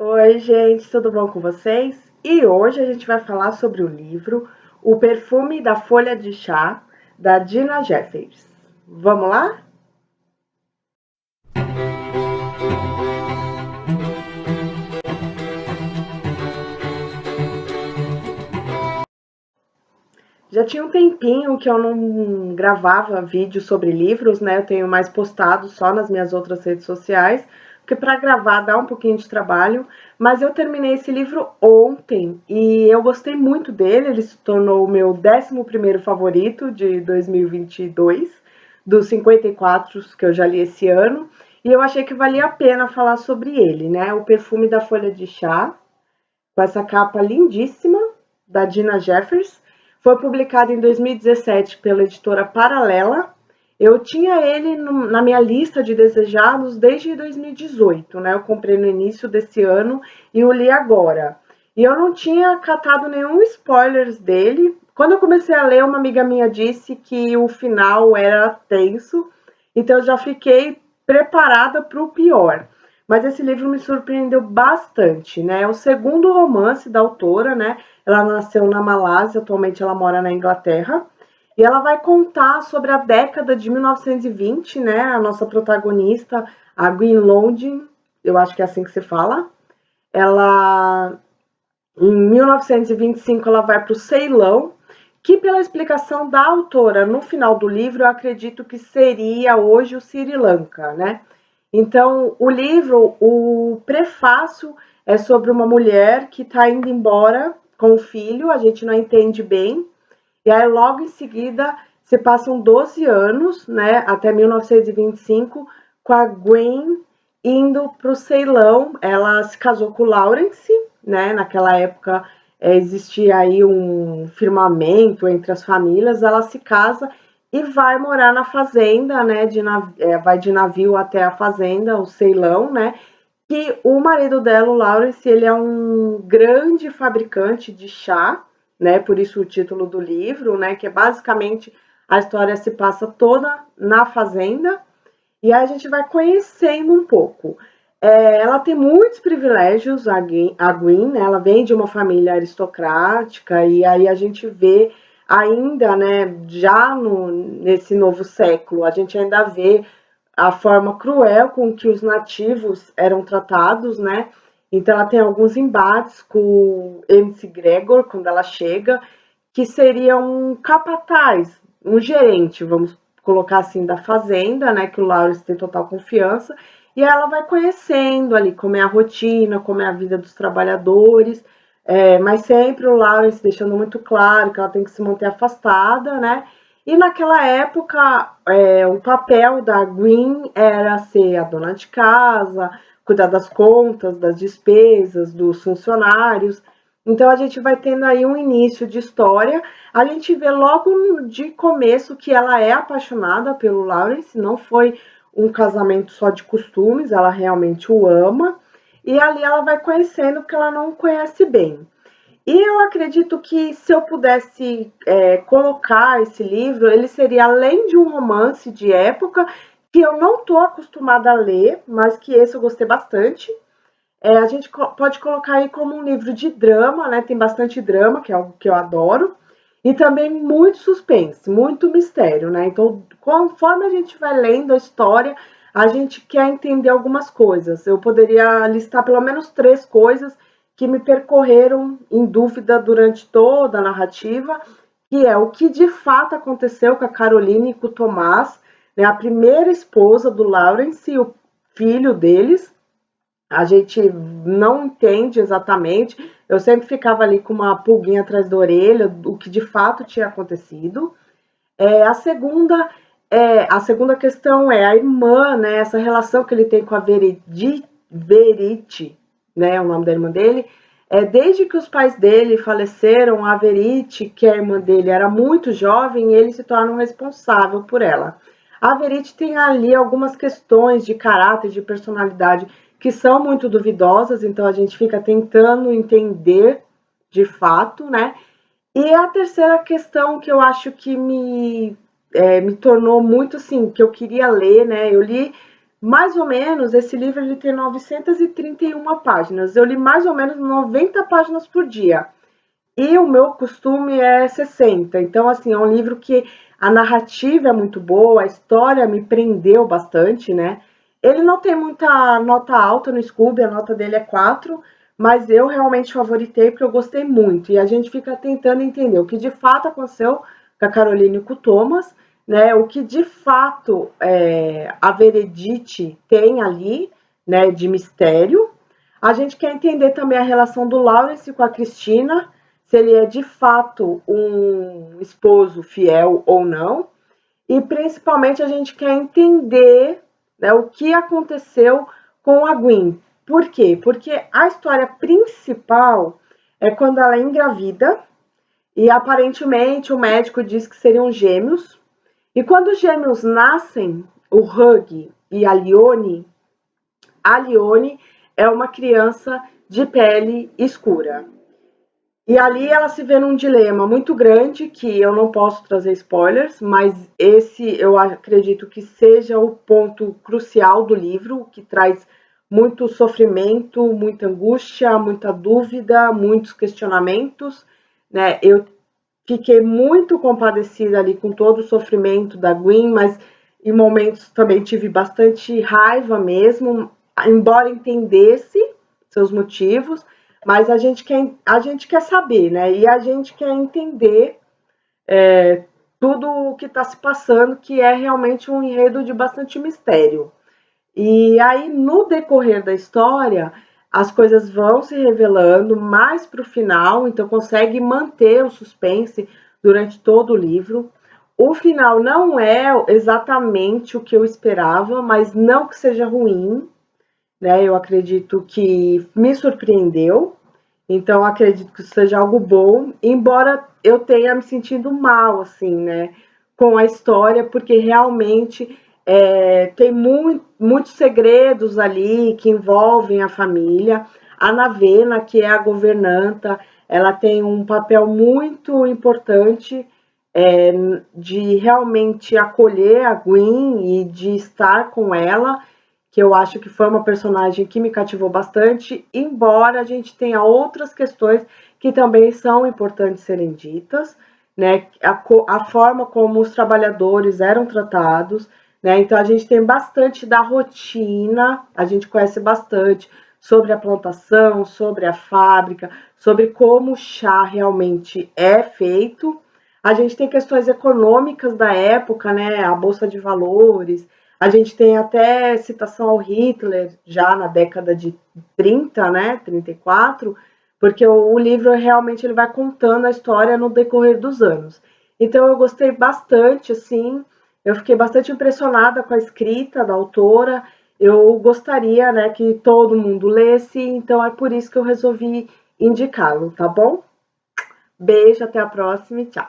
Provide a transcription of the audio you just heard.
Oi, gente, tudo bom com vocês? E hoje a gente vai falar sobre o livro O Perfume da Folha de Chá, da Dina Jeffers. Vamos lá? Já tinha um tempinho que eu não gravava vídeo sobre livros, né? Eu tenho mais postado só nas minhas outras redes sociais, porque para gravar dá um pouquinho de trabalho. Mas eu terminei esse livro ontem e eu gostei muito dele. Ele se tornou o meu 11º favorito de 2022, dos 54 que eu já li esse ano. E eu achei que valia a pena falar sobre ele, né? O Perfume da Folha de Chá, com essa capa lindíssima da Dina Jeffers. Foi publicado em 2017 pela editora Paralela. Eu tinha ele na minha lista de desejados desde 2018, né? Eu comprei no início desse ano e o li agora. E eu não tinha catado nenhum spoiler dele. Quando eu comecei a ler, uma amiga minha disse que o final era tenso, então eu já fiquei preparada para o pior. Mas esse livro me surpreendeu bastante, né? É o segundo romance da autora, né? Ela nasceu na Malásia, atualmente ela mora na Inglaterra. E ela vai contar sobre a década de 1920, né? A nossa protagonista, a Gwen London, eu acho que é assim que se fala. Ela, em 1925, ela vai para o Ceilão, que pela explicação da autora no final do livro, eu acredito que seria hoje o Sri Lanka, né? Então, o livro, o prefácio é sobre uma mulher que está indo embora com o filho, a gente não entende bem, e aí logo em seguida se passam 12 anos, né, até 1925, com a Gwen indo para o Ceilão. Ela se casou com o Lawrence, né, naquela época existia aí um firmamento entre as famílias, ela se casa e vai morar na fazenda, né, vai de navio até a fazenda, o Ceilão, né, que o marido dela, o Lawrence, ele é um grande fabricante de chá, né? Por isso o título do livro, né? Que é basicamente a história se passa toda na fazenda e aí a gente vai conhecendo um pouco. Ela tem muitos privilégios, a Gwen, né? Ela vem de uma família aristocrática e aí a gente vê ainda, né? Já nesse novo século, a gente ainda vê a forma cruel com que os nativos eram tratados, né? Então ela tem alguns embates com o MC Gregor quando ela chega, que seria um capataz, um gerente, vamos colocar assim, da fazenda, né? Que o Lawrence tem total confiança, e ela vai conhecendo ali como é a rotina, como é a vida dos trabalhadores, mas sempre o Lawrence deixando muito claro que ela tem que se manter afastada, né? E naquela época, o papel da Gwen era ser a dona de casa, cuidar das contas, das despesas, dos funcionários. Então a gente vai tendo aí um início de história. A gente vê logo de começo que ela é apaixonada pelo Lawrence, não foi um casamento só de costumes, ela realmente o ama. E ali ela vai conhecendo o que ela não conhece bem. E eu acredito que se eu pudesse colocar esse livro, ele seria além de um romance de época, que eu não estou acostumada a ler, mas que esse eu gostei bastante. A gente pode colocar aí como um livro de drama, né? Tem bastante drama, que é algo que eu adoro, e também muito suspense, muito mistério, né? Então, conforme a gente vai lendo a história, a gente quer entender algumas coisas. Eu poderia listar pelo menos 3 coisas que me percorreram em dúvida durante toda a narrativa, que é o que de fato aconteceu com a Caroline e com o Tomás, né? A primeira esposa do Lawrence e o filho deles. A gente não entende exatamente. Eu sempre ficava ali com uma pulguinha atrás da orelha, o que de fato tinha acontecido. A segunda questão é a irmã, né? Essa relação que ele tem com a Verite, né? É o nome da irmã dele. Desde que os pais dele faleceram, a Verite, que é a irmã dele, era muito jovem, e ele se torna um responsável por ela. A Verite tem ali algumas questões de caráter, de personalidade, que são muito duvidosas, então a gente fica tentando entender de fato, né? E a terceira questão que eu acho que me tornou muito assim, que eu queria ler, né? Eu li Mais ou menos, esse livro ele tem 931 páginas. Eu li mais ou menos 90 páginas por dia. E o meu costume é 60. Então, assim, é um livro que a narrativa é muito boa, a história me prendeu bastante, né? Ele não tem muita nota alta no Scooby, a nota dele é 4, mas eu realmente favoritei porque eu gostei muito. E a gente fica tentando entender o que de fato aconteceu com a Caroline e com o Thomas, né? O que de fato a Veredite tem ali, né, de mistério. A gente quer entender também a relação do Lawrence com a Cristina, se ele é de fato um esposo fiel ou não. E principalmente a gente quer entender, né, o que aconteceu com a Gwen. Por quê? Porque a história principal é quando ela é engravida e aparentemente o médico diz que seriam gêmeos. E quando os gêmeos nascem, o Hug e a Lione é uma criança de pele escura. E ali ela se vê num dilema muito grande, que eu não posso trazer spoilers, mas esse eu acredito que seja o ponto crucial do livro, que traz muito sofrimento, muita angústia, muita dúvida, muitos questionamentos, né? Eu fiquei muito compadecida ali com todo o sofrimento da Gwen, mas em momentos também tive bastante raiva mesmo, embora entendesse seus motivos, mas a gente quer saber, né? E a gente quer entender tudo o que está se passando, que é realmente um enredo de bastante mistério. E aí, no decorrer da história, as coisas vão se revelando mais para o final, então consegue manter o suspense durante todo o livro. O final não é exatamente o que eu esperava, mas não que seja ruim, né? Eu acredito que me surpreendeu, então acredito que seja algo bom, embora eu tenha me sentido mal, assim, né, com a história, porque realmente tem muitos segredos ali que envolvem a família. A Navena, que é a governanta, ela tem um papel muito importante é, de realmente acolher a Gwen e de estar com ela, que eu acho que foi uma personagem que me cativou bastante, embora a gente tenha outras questões que também são importantes serem ditas, né? A forma como os trabalhadores eram tratados, né? Então a gente tem bastante da rotina, a gente conhece bastante sobre a plantação, sobre a fábrica, sobre como o chá realmente é feito. A gente tem questões econômicas da época, né? A bolsa de valores, a gente tem até citação ao Hitler já na década de 30, né, 34, porque o livro realmente ele vai contando a história no decorrer dos anos. Então eu gostei bastante, assim, eu fiquei bastante impressionada com a escrita da autora. Eu gostaria, né, que todo mundo lesse, então é por isso que eu resolvi indicá-lo, tá bom? Beijo, até a próxima e tchau.